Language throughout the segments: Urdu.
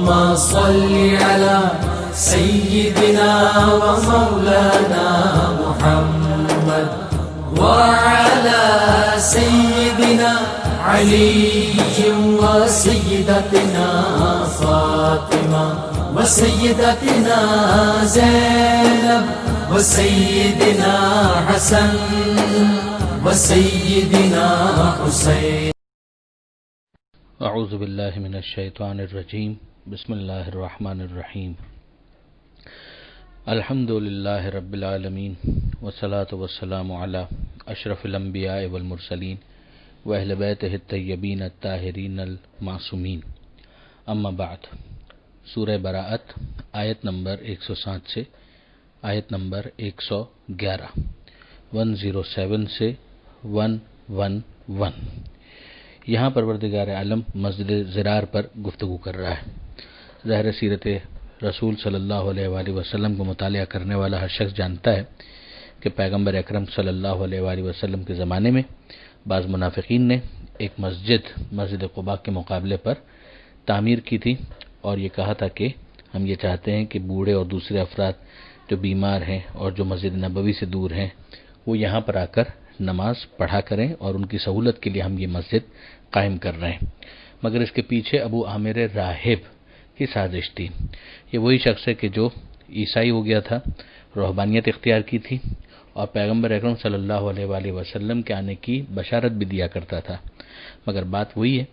صل على سيدنا ومولانا محمد وعلى سيدنا علي وسيدتنا فاطمة وسيدتنا زينب وسيدنا حسن وسيدنا حسين. اعوذ باللہ من الشیطان الرجیم. بسم اللہ الرحمن الرحیم. الحمد للہ رب العالمین والصلاة والسلام علی اشرف الانبیاء والمرسلین واہل بیتہ الطیبین الطاہرین المعصومین. اما بعد. سورہ براءت آیت نمبر 107 سے آیت نمبر 111 107 سے 111. یہاں پروردگار عالم مسجد ضرار پر گفتگو کر رہا ہے. ظاہر سیرت رسول صلی اللہ علیہ وآلہ وسلم کو مطالعہ کرنے والا ہر شخص جانتا ہے کہ پیغمبر اکرم صلی اللہ علیہ وآلہ وسلم کے زمانے میں بعض منافقین نے ایک مسجد قباء کے مقابلے پر تعمیر کی تھی اور یہ کہا تھا کہ ہم یہ چاہتے ہیں کہ بوڑھے اور دوسرے افراد جو بیمار ہیں اور جو مسجد نبوی سے دور ہیں وہ یہاں پر آ کر نماز پڑھا کریں اور ان کی سہولت کے لیے ہم یہ مسجد قائم کر رہے ہیں. مگر اس کے پیچھے ابو عامر راہب کی سازش تھی. یہ وہی شخص ہے کہ جو عیسائی ہو گیا تھا، رہبانیت اختیار کی تھی اور پیغمبر اکرم صلی اللہ علیہ وآلہ وسلم کے آنے کی بشارت بھی دیا کرتا تھا. مگر بات وہی ہے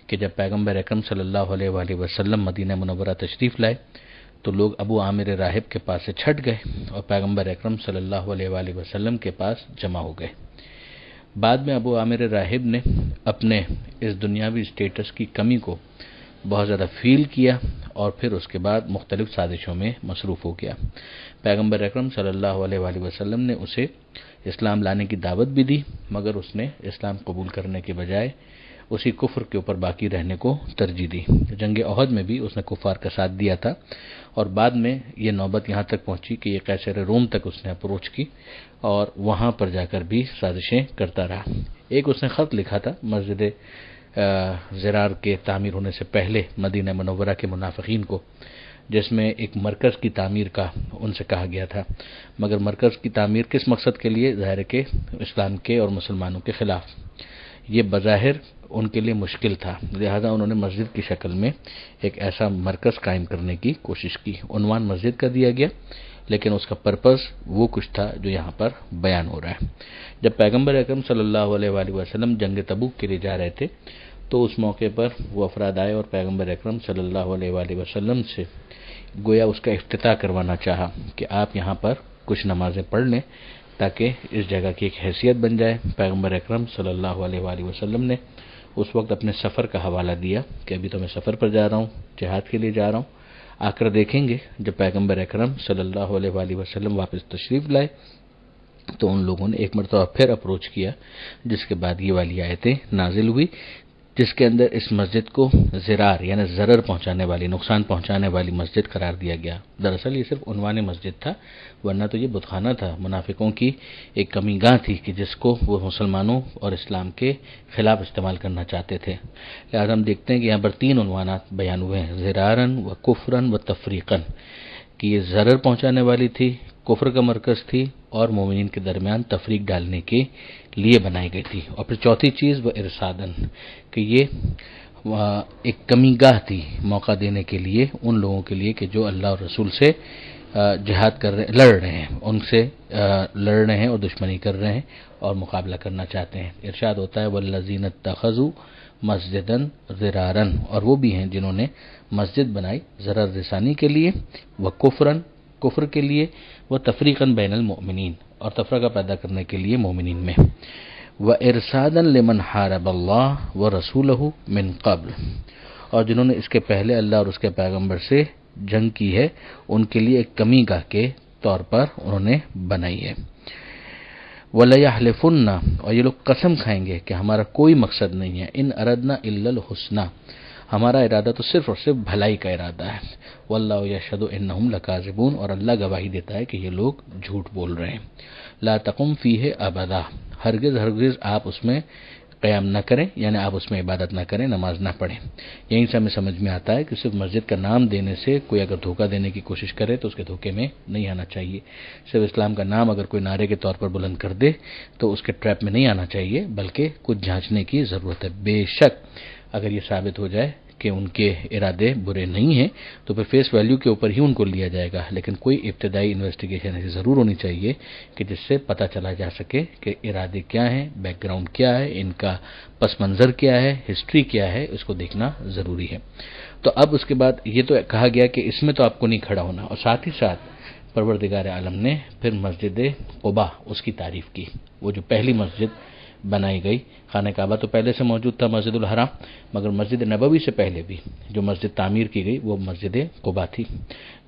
کہ جب پیغمبر اکرم صلی اللہ علیہ وآلہ وسلم مدینہ منورہ تشریف لائے تو لوگ ابو عامر راہب کے پاس سے چھٹ گئے اور پیغمبر اکرم صلی اللہ علیہ وآلہ وسلم کے پاس جمع ہو گئے. بعد میں ابو عامر راہب نے اپنے اس دنیاوی اسٹیٹس کی کمی کو بہت زیادہ فیل کیا اور پھر اس کے بعد مختلف سازشوں میں مصروف ہو گیا. پیغمبر اکرم صلی اللہ علیہ وآلہ وسلم نے اسے اسلام لانے کی دعوت بھی دی مگر اس نے اسلام قبول کرنے کے بجائے اسی کفر کے اوپر باقی رہنے کو ترجیح دی. جنگ احد میں بھی اس نے کفار کا ساتھ دیا تھا اور بعد میں یہ نوبت یہاں تک پہنچی کہ یہ قیصر روم تک اس نے اپروچ کی اور وہاں پر جا کر بھی سازشیں کرتا رہا. ایک اس نے خط لکھا تھا مسجد ضرار کے تعمیر ہونے سے پہلے مدینہ منورہ کے منافقین کو، جس میں ایک مرکز کی تعمیر کا ان سے کہا گیا تھا. مگر مرکز کی تعمیر کس مقصد کے لیے؟ ظاہر کہ اسلام کے اور مسلمانوں کے خلاف. یہ بظاہر ان کے لیے مشکل تھا، لہذا انہوں نے مسجد کی شکل میں ایک ایسا مرکز قائم کرنے کی کوشش کی. عنوان مسجد کا دیا گیا لیکن اس کا پرپس وہ کچھ تھا جو یہاں پر بیان ہو رہا ہے. جب پیغمبر اکرم صلی اللہ علیہ وآلہ وسلم جنگ تبوک کے لیے جا رہے تھے تو اس موقع پر وہ افراد آئے اور پیغمبر اکرم صلی اللہ علیہ وآلہ وسلم سے گویا اس کا افتتاح کروانا چاہا کہ آپ یہاں پر کچھ نمازیں پڑھ لیں تاکہ اس جگہ کی ایک حیثیت بن جائے. پیغمبر اکرم صلی اللہ علیہ وآلہ وسلم نے اس وقت اپنے سفر کا حوالہ دیا کہ ابھی تو میں سفر پر جا رہا ہوں، جہاد کے لیے جا رہا ہوں. آ کر دیکھیں گے جب پیغمبر اکرم صلی اللہ علیہ وآلہ وسلم واپس تشریف لائے تو ان لوگوں نے ایک مرتبہ پھر اپروچ کیا، جس کے بعد یہ والی آیتیں نازل ہوئی جس کے اندر اس مسجد کو ضرار یعنی ضرر پہنچانے والی، نقصان پہنچانے والی مسجد قرار دیا گیا. دراصل یہ صرف عنوان مسجد تھا ورنہ تو یہ بتخانہ تھا، منافقوں کی ایک کمی گاہ تھی کہ جس کو وہ مسلمانوں اور اسلام کے خلاف استعمال کرنا چاہتے تھے. لہذا ہم دیکھتے ہیں کہ یہاں پر 3 عنوانات بیان ہوئے ہیں، ضرارن و کفرن و تفریقن، کہ یہ ضرر پہنچانے والی تھی، کفر کا مرکز تھی اور مومنین کے درمیان تفریق ڈالنے کے لیے بنائی گئی تھی. اور پھر چوتھی چیز وہ ارسادن، کہ یہ ایک کمی گاہ تھی موقع دینے کے لیے ان لوگوں کے لیے کہ جو اللہ اور رسول سے جہاد کر رہے، لڑ رہے ہیں، ان سے لڑ رہے ہیں اور دشمنی کر رہے ہیں اور مقابلہ کرنا چاہتے ہیں. ارشاد ہوتا ہے والذین اتخذوا مسجدا ضرارا، اور وہ بھی ہیں جنہوں نے مسجد بنائی ضرر رسانی کے لیے، وکفرا، کفر کے لیے، وہ تفریقا بین المؤمنین، اور تفرقہ پیدا کرنے کے لیے مومنین میں، وارسادا لمن حارب اللہ ورسولہ من قبل، اور جنہوں نے اس کے پہلے اللہ اور اس کے پیغمبر سے جنگ کی ہے ان کے لیے ایک کمی گاہ کے طور پر انہوں نے بنائی ہے. وَلَيَحْلِفُنَّ، اور یہ لوگ قسم کھائیں گے کہ ہمارا کوئی مقصد نہیں ہے، ان اردنا الا الحسنى، ہمارا ارادہ تو صرف اور صرف بھلائی کا ارادہ ہے. واللہ یشہد انہم لکاذبون، اور اللہ گواہی دیتا ہے کہ یہ لوگ جھوٹ بول رہے ہیں. لا تقم فیہ ابدا، ہرگز ہرگز آپ اس میں قیام نہ کریں، یعنی آپ اس میں عبادت نہ کریں، نماز نہ پڑھیں۔ یہیں سے ہمیں سمجھ میں آتا ہے کہ صرف مسجد کا نام دینے سے کوئی اگر دھوکہ دینے کی کوشش کرے تو اس کے دھوکے میں نہیں آنا چاہیے۔ صرف اسلام کا نام اگر کوئی نعرے کے طور پر بلند کر دے تو اس کے ٹریپ میں نہیں آنا چاہیے، بلکہ کچھ جانچنے کی ضرورت ہے۔ بے شک اگر یہ ثابت ہو جائے کہ ان کے ارادے برے نہیں ہیں تو پھر فیس ویلیو کے اوپر ہی ان کو لیا جائے گا، لیکن کوئی ابتدائی انویسٹیگیشن ایسی ضرور ہونی چاہیے کہ جس سے پتہ چلا جا سکے کہ ارادے کیا ہیں، بیک گراؤنڈ کیا ہے، ان کا پس منظر کیا ہے، ہسٹری کیا ہے، اس کو دیکھنا ضروری ہے۔ تو اب اس کے بعد یہ تو کہا گیا کہ اس میں تو آپ کو نہیں کھڑا ہونا، اور ساتھ ہی ساتھ پروردگار عالم نے پھر مسجد قباء اس کی تعریف کی، وہ جو پہلی مسجد بنائی گئی۔ خانہ کعبہ تو پہلے سے موجود تھا، مسجد الحرام، مگر مسجد نبوی سے پہلے بھی جو مسجد تعمیر کی گئی وہ مسجد قباء تھی،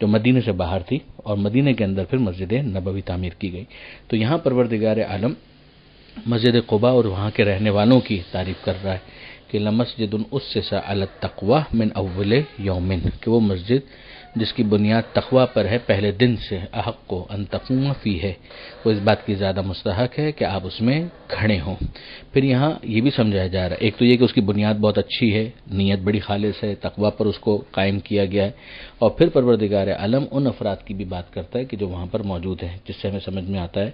جو مدینے سے باہر تھی، اور مدینے کے اندر پھر مسجد نبوی تعمیر کی گئی۔ تو یہاں پروردگار عالم مسجد قباء اور وہاں کے رہنے والوں کی تعریف کر رہا ہے کہ لمسجد اسس علی التقوی من اول یوم، کہ وہ مسجد جس کی بنیاد تقوی پر ہے پہلے دن سے، احق کو ان تقوم فیہ، وہ اس بات کی زیادہ مستحق ہے کہ آپ اس میں کھڑے ہوں۔ پھر یہاں یہ بھی سمجھایا جا رہا ہے، ایک تو یہ کہ اس کی بنیاد بہت اچھی ہے، نیت بڑی خالص ہے، تقوی پر اس کو قائم کیا گیا ہے، اور پھر پروردگار عالم ان افراد کی بھی بات کرتا ہے کہ جو وہاں پر موجود ہیں، جس سے ہمیں سمجھ میں آتا ہے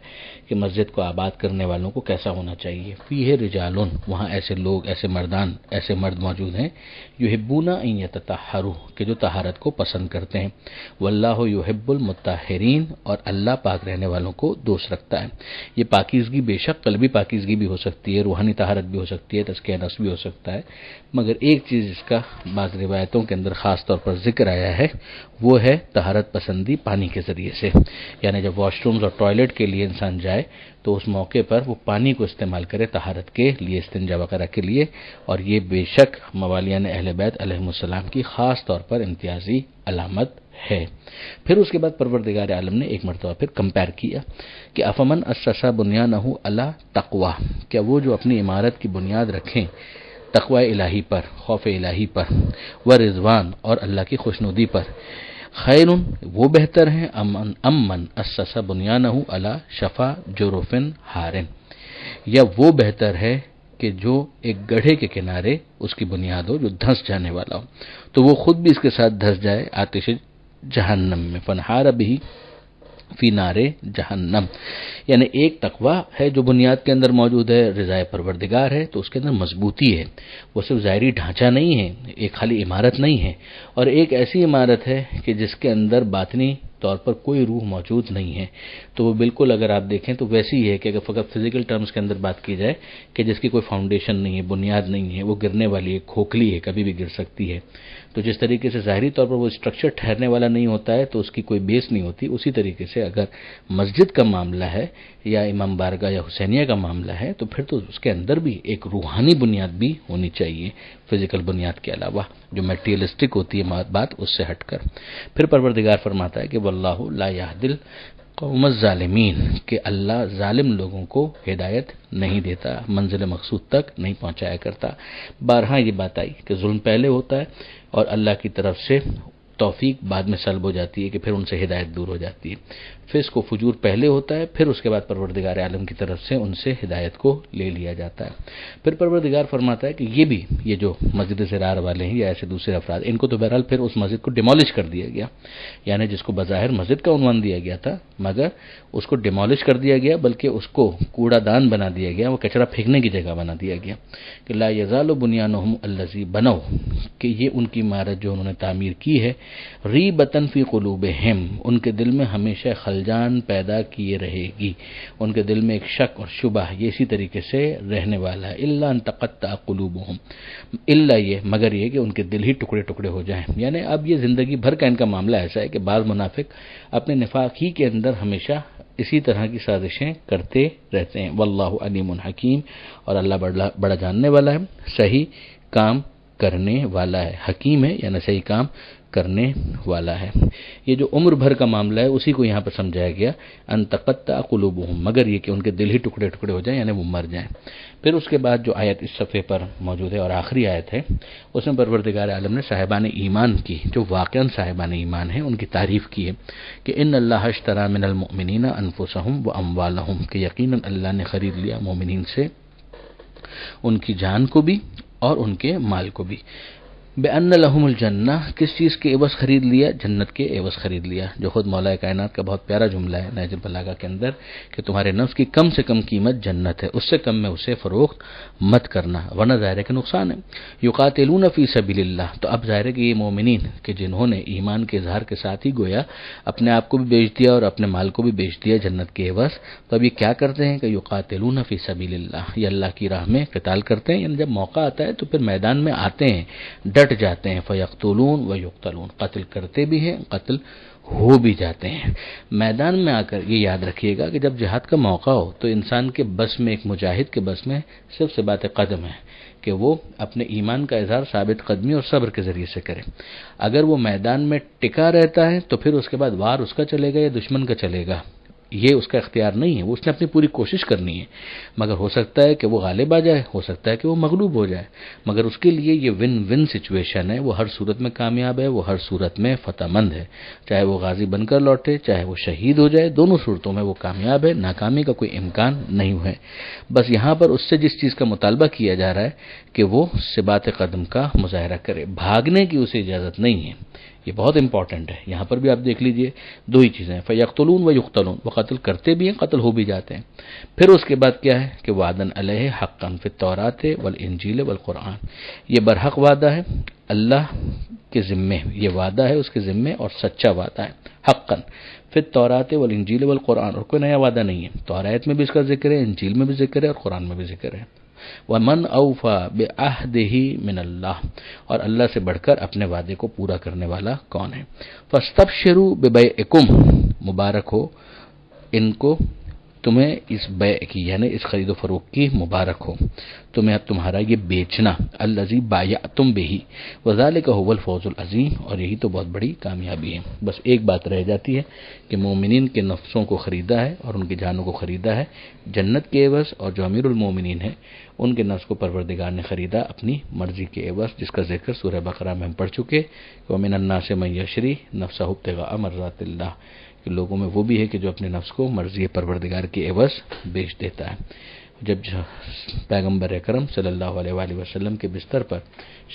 کہ مسجد کو آباد کرنے والوں کو کیسا ہونا چاہیے۔ فیہ رجالون، وہاں ایسے لوگ، ایسے مردان، ایسے مرد موجود ہیں، یحبون ان یتطہروا، کہ جو طہارت کو پسند کرتے ہیں، واللہ یحب المطہرین، اور اللہ پاک رہنے والوں کو دوست رکھتا ہے۔ یہ پاکیزگی بے شک قلبی پاکیزگی بھی ہو سکتی ہے، روحانی طہارت بھی ہو سکتی ہے، تزکیہ نفس بھی ہو سکتا ہے، مگر ایک چیز جس کا بعض روایتوں کے اندر خاص طور پر ذکر آیا ہے وہ ہے طہارت پسندی پانی کے ذریعے سے، یعنی جب واش رومز اور ٹوائلٹ کے لیے انسان جائے تو اس موقع پر وہ پانی کو استعمال کرے طہارت کے لیے، استنجا وغیرہ کے لیے، اور یہ بے شک موالیان اہل بیت علیہم السلام کی خاص طور پر امتیازی علامت ہے۔ پھر اس کے بعد پروردگار عالم نے ایک مرتبہ پھر کمپیئر کیا کہ افمن اسس بنیانہ علی تقوی، کیا وہ جو اپنی عمارت کی بنیاد رکھیں تقوی الہی پر، خوف الہی پر، و رضوان اور اللہ کی خوشنودی پر، خیر وہ بہتر ہیں امن اسس بنیانہ علی شفا جرف ہار، یا وہ بہتر ہے کہ جو ایک گڑھے کے کنارے اس کی بنیاد ہو جو دھنس جانے والا ہو، تو وہ خود بھی اس کے ساتھ دھس جائے آتش جہنم میں، فنہار بھی فی نار جہنم، یعنی ایک تقوی ہے جو بنیاد کے اندر موجود ہے، رضائے پروردگار ہے، تو اس کے اندر مضبوطی ہے، وہ صرف ظاہری ڈھانچہ نہیں ہے، ایک خالی عمارت نہیں ہے، اور ایک ایسی عمارت ہے کہ جس کے اندر باطنی طور پر کوئی روح موجود نہیں ہے، تو وہ بالکل اگر آپ دیکھیں تو ویسی ہی ہے کہ اگر فقط فزیکل ٹرمز کے اندر بات کی جائے کہ جس کی کوئی فاؤنڈیشن نہیں ہے، بنیاد نہیں ہے، وہ گرنے والی ہے، کھوکھلی ہے، کبھی بھی گر سکتی ہے۔ تو جس طریقے سے ظاہری طور پر وہ اسٹرکچر ٹھہرنے والا نہیں ہوتا ہے تو اس کی کوئی بیس نہیں ہوتی، اسی طریقے سے اگر مسجد کا معاملہ ہے یا امام بارگاہ یا حسینیہ کا معاملہ ہے تو پھر تو اس کے اندر بھی ایک روحانی بنیاد بھی ہونی چاہیے، فزیکل بنیاد کے علاوہ، جو میٹیریلسٹک ہوتی ہے بات اس سے ہٹ کر۔ پھر پروردگار فرماتا ہے کہ واللہ لا یہدی القوم الظالمین، کہ اللہ ظالم لوگوں کو ہدایت نہیں دیتا، منزل مقصود تک نہیں پہنچایا کرتا۔ بارہا یہ بات آئی کہ ظلم پہلے ہوتا ہے اور اللہ کی طرف سے توفیق بعد میں سلب ہو جاتی ہے کہ پھر ان سے ہدایت دور ہو جاتی ہے، فسق و فجور پہلے ہوتا ہے، پھر اس کے بعد پروردگار عالم کی طرف سے ان سے ہدایت کو لے لیا جاتا ہے۔ پھر پروردگار فرماتا ہے کہ یہ جو مسجد زرار والے ہیں یا ایسے دوسرے افراد، ان کو تو بہرحال پھر اس مسجد کو ڈیمولش کر دیا گیا، یعنی جس کو بظاہر مسجد کا عنوان دیا گیا تھا مگر اس کو ڈیمولش کر دیا گیا، بلکہ اس کو کوڑا دان بنا دیا گیا، وہ کچرا پھینکنے کی جگہ بنا دیا گیا کہ لا یزال بنیانہم الذی بنوا، کہ یہ ان کی عمارت جو انہوں نے تعمیر کی ہے، ریبتن فی قلوبہم، ان کے دل میں ہمیشہ خلجان پیدا کیے رہے گی، ان کے دل میں ایک شک اور شبہ یہ اسی طریقے سے رہنے والا ہے، الا ان تقطع قلوبہم، الا یہ مگر یہ کہ ان کے دل ہی ٹکڑے ٹکڑے ہو جائیں۔ یعنی اب یہ زندگی بھر کا ان کا معاملہ ایسا ہے کہ بعض منافق اپنے نفاق ہی کے اندر ہمیشہ اسی طرح کی سازشیں کرتے رہتے ہیں۔ واللہ علیم حکیم، اور اللہ بڑا جاننے والا ہے، صحیح کام کرنے والا ہے، حکیم ہے یعنی صحیح کام کرنے والا ہے۔ یہ جو عمر بھر کا معاملہ ہے اسی کو یہاں پر سمجھایا گیا، ان تقطع قلوبہم، مگر یہ کہ ان کے دل ہی ٹکڑے ٹکڑے ہو جائیں، یعنی وہ مر جائیں۔ پھر اس کے بعد جو آیت اس صفحے پر موجود ہے اور آخری آیت ہے، اس میں پروردگار عالم نے صاحبان ایمان کی، جو واقعاً صاحبان ایمان ہیں، ان کی تعریف کی ہے کہ ان اللہ اشتری من المؤمنین انفسہم و اموالہم، کہ یقیناً اللہ نے خرید لیا مومنین سے ان کی جان کو بھی اور ان کے مال کو بھی. بِأَنَّ لَهُمُ الْجَنَّةَ، کس چیز کے عوض خرید لیا؟ جنت کے عوض خرید لیا، جو خود مولا کائنات کا بہت پیارا جملہ ہے نہج البلاغہ کے اندر کہ تمہارے نفس کی کم سے کم قیمت جنت ہے، اس سے کم میں اسے فروخت مت کرنا ورنہ ظاہر ہے کہ نقصان ہے. یقاتلون فی سبیل اللہ، تو اب ظاہر ہے کہ یہ مومنین کہ جنہوں نے ایمان کے اظہار کے ساتھ ہی گویا اپنے آپ کو بھی بیچ دیا اور اپنے مال کو بھی بیچ دیا جنت کے عوض، تو اب یہ کیا کرتے ہیں کہ یقاتلون فی سبیل اللہ، یہ اللہ کی راہ میں قتال کرتے ہیں. یعنی جب موقع آتا ہے تو پھر میدان میں آتے ہیں، ڈٹ جاتے ہیں. فیقتلون و یقتلون، قتل کرتے بھی ہیں، قتل ہو بھی جاتے ہیں. میدان میں آ کر یہ یاد رکھیے گا کہ جب جہاد کا موقع ہو تو انسان کے بس میں، ایک مجاہد کے بس میں صرف سے بات قدم ہے کہ وہ اپنے ایمان کا اظہار ثابت قدمی اور صبر کے ذریعے سے کرے. اگر وہ میدان میں ٹکا رہتا ہے تو پھر اس کے بعد وار اس کا چلے گا یا دشمن کا چلے گا، یہ اس کا اختیار نہیں ہے. وہ اس نے اپنی پوری کوشش کرنی ہے، مگر ہو سکتا ہے کہ وہ غالب آ جائے، ہو سکتا ہے کہ وہ مغلوب ہو جائے، مگر اس کے لیے یہ ون ون سچویشن ہے. وہ ہر صورت میں کامیاب ہے، وہ ہر صورت میں فتح مند ہے. چاہے وہ غازی بن کر لوٹے، چاہے وہ شہید ہو جائے، دونوں صورتوں میں وہ کامیاب ہے، ناکامی کا کوئی امکان نہیں ہے. بس یہاں پر اس سے جس چیز کا مطالبہ کیا جا رہا ہے کہ وہ ثبات قدم کا مظاہرہ کرے، بھاگنے کی اسے اجازت نہیں ہے. یہ بہت امپورٹنٹ ہے. یہاں پر بھی آپ دیکھ لیجئے دو ہی چیزیں، فیقتلون و یقتلون، وہ قتل کرتے بھی ہیں، قتل ہو بھی جاتے ہیں. پھر اس کے بعد کیا ہے کہ وعدن علیہ حقا فی التوراۃ والانجیل والقرآن، یہ برحق وعدہ ہے اللہ کے ذمے، یہ وعدہ ہے اس کے ذمے اور سچا وعدہ ہے. حقا فی التوراۃ والانجیل والقرآن، اور کوئی نیا وعدہ نہیں ہے. تورات میں بھی اس کا ذکر ہے، انجیل میں بھی ذکر ہے اور قرآن میں بھی ذکر ہے. وَمَنْ أَوْفَى بِعَهْدِهِ مِنَ اللَّهِ، اور اللہ سے بڑھ کر اپنے وعدے کو پورا کرنے والا کون ہے. فَاسْتَبْشِرُوا بِبَيْعِكُمْ، مبارک ہو ان کو، تمہیں اس بیع کی یعنی اس خرید و فروخت کی مبارک ہو، تمہیں اب تمہارا یہ بیچنا، الذی بایعتم بہ وذالک هو الفوز العظیم، اور یہی تو بہت بڑی کامیابی ہے. بس ایک بات رہ جاتی ہے کہ مومنین کے نفسوں کو خریدا ہے اور ان کی جانوں کو خریدا ہے جنت کے عوض، اور جو امیر المومنین ہیں ان کے نفس کو پروردگار نے خریدا اپنی مرضی کے عوض، جس کا ذکر سورہ بقرہ میں ہم پڑھ چکے. وَمِنَ النَّاسِ مَن يَشْرِي نَفْسَهُ ابْتِغَاءَ مَرْضَاتِ اللَّهِ، کہ لوگوں میں وہ بھی ہے کہ جو اپنے نفس کو مرضی پروردگار کے عوض بیچ دیتا ہے. جب پیغمبر اکرم صلی اللہ علیہ وآلہ وسلم کے بستر پر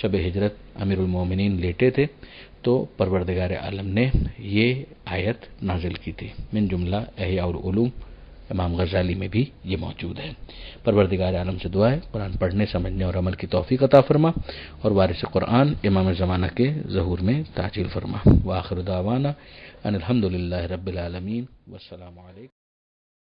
شب ہجرت امیر المومنین لیٹے تھے تو پروردگار عالم نے یہ آیت نازل کی تھی. من جملہ احیاء العلوم امام غزالی میں بھی یہ موجود ہے. پروردگار عالم سے دعا ہے قرآن پڑھنے، سمجھنے اور عمل کی توفیق عطا فرما، اور وارث قرآن امام زمانہ کے ظہور میں تعجیل فرما. وآخر دعوانا ان الحمد للہ رب العالمین، والسلام علیکم.